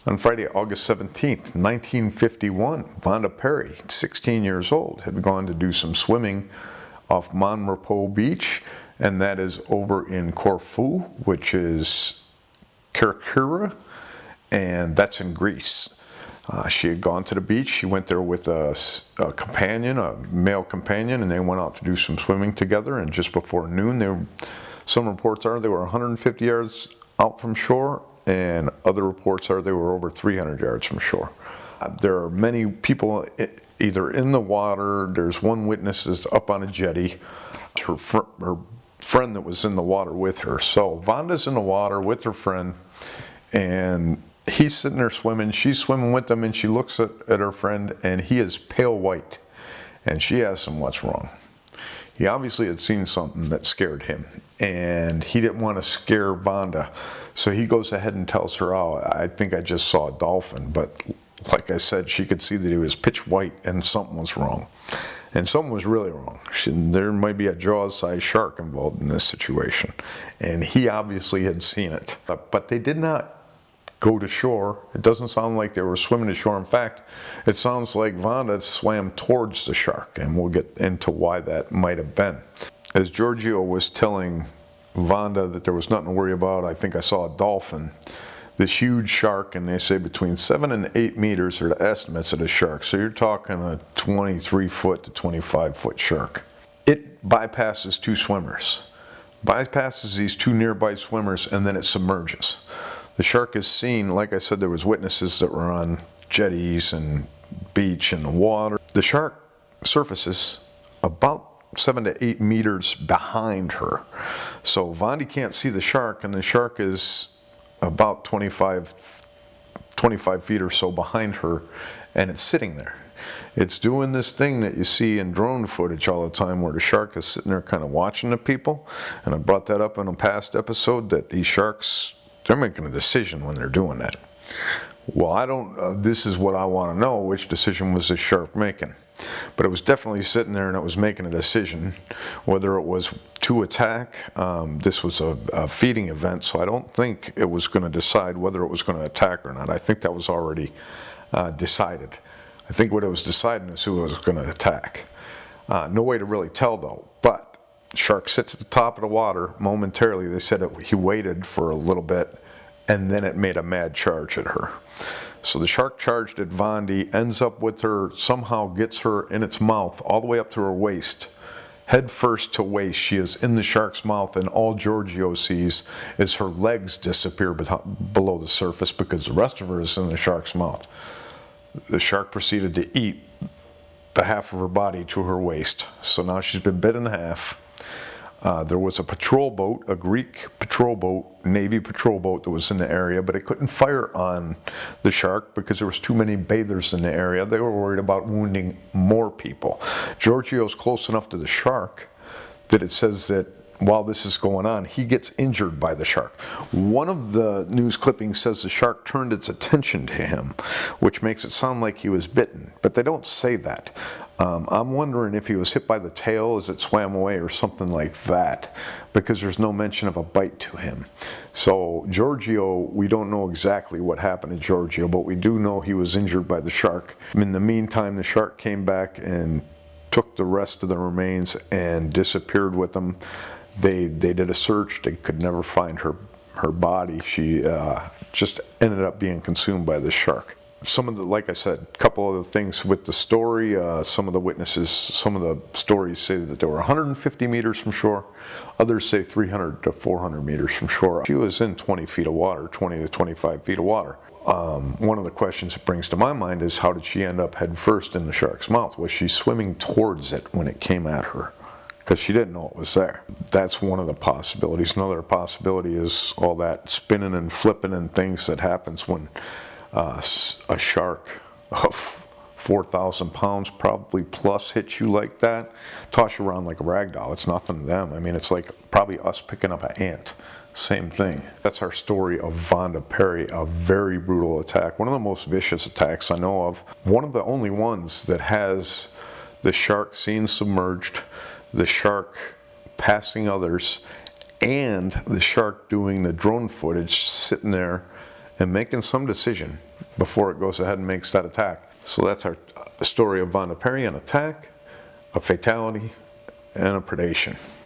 On Friday, August 17th, 1951, Vanda Perri, 16 years old, had gone to do some swimming off Mon Repos Beach, and that is over in Corfu, which is Kerkira, and that's in Greece. She had gone to the beach. She went there with a companion, a male companion, and they went out to do some swimming together. And just before noon, some reports are they were 150 yards out from shore, and other reports are they were over 300 yards from shore. There are many people either in the water. There's one witness is up on a jetty. Her friend that was in the water with her. So Vanda's in the water with her friend, and he's sitting there swimming. She's swimming with him, and she looks at her friend, and he is pale white. And she asks him what's wrong. He obviously had seen something that scared him, and he didn't want to scare Vanda. So he goes ahead and tells her, "Oh, I think I just saw a dolphin." But like I said, she could see that he was pitch white and something was wrong. And something was really wrong. There might be a Jaws-sized shark involved in this situation. And he obviously had seen it. But they did not go to shore. It doesn't sound like they were swimming to shore. In fact, it sounds like Vanda swam towards the shark, and we'll get into why that might have been. As Giorgio was telling Vanda that there was nothing to worry about, I think I saw a dolphin, this huge shark, and they say between 7 and 8 meters are the estimates of the shark. So you're talking a 23-foot to 25-foot shark. It bypasses two swimmers, bypasses these two nearby swimmers, and then it submerges. The shark is seen, like I said, there was witnesses that were on jetties and beach and the water. The shark surfaces about 7 to 8 meters behind her. So Vanda can't see the shark, and the shark is about 25 feet or so behind her, and it's sitting there. It's doing this thing that you see in drone footage all the time where the shark is sitting there kind of watching the people. And I brought that up in a past episode that these sharks, they're making a decision when they're doing that. Well, this is what I want to know, which decision was this shark making? But it was definitely sitting there and it was making a decision, whether it was to attack. This was a feeding event, so I don't think it was going to decide whether it was going to attack or not. I think that was already decided. I think what it was deciding is who it was going to attack. No way to really tell though, but shark sits at the top of the water momentarily. They said he waited for a little bit, and then it made a mad charge at her. So the shark charged at Vanda, ends up with her, somehow gets her in its mouth all the way up to her waist. Head first to waist, she is in the shark's mouth, and all Giorgio sees is her legs disappear below the surface because the rest of her is in the shark's mouth. The shark proceeded to eat the half of her body to her waist. So now she's been bit in half. There was a patrol boat, a Greek patrol boat, Navy patrol boat that was in the area, but it couldn't fire on the shark because there was too many bathers in the area. They were worried about wounding more people. Giorgio's close enough to the shark that it says that while this is going on, he gets injured by the shark. One of the news clippings says the shark turned its attention to him, which makes it sound like he was bitten, but they don't say that. I'm wondering if he was hit by the tail as it swam away or something like that, because there's no mention of a bite to him. So Giorgio, we don't know exactly what happened to Giorgio, but we do know he was injured by the shark. In the meantime, the shark came back and took the rest of the remains and disappeared with them. They did a search. They could never find her body. She just ended up being consumed by the shark. Some of the, like I said, a couple of the things with the story, some of the witnesses, some of the stories say that they were 150 meters from shore. Others say 300 to 400 meters from shore. She was in 20 feet of water, 20 to 25 feet of water. One of the questions it brings to my mind is, how did she end up head first in the shark's mouth? Was she swimming towards it when it came at her? Because she didn't know it was there. That's one of the possibilities. Another possibility is all that spinning and flipping and things that happens when a shark of 4,000 pounds probably plus hits you like that, toss you around like a rag doll. It's nothing to them. I mean, it's like probably us picking up an ant. Same thing. That's our story of Vanda Perri, a very brutal attack. One of the most vicious attacks I know of. One of the only ones that has the shark seen submerged, the shark passing others, and the shark doing the drone footage, sitting there and making some decision. before it goes ahead and makes that attack. So that's our story of Vanda Perri, an attack, a fatality, and a predation.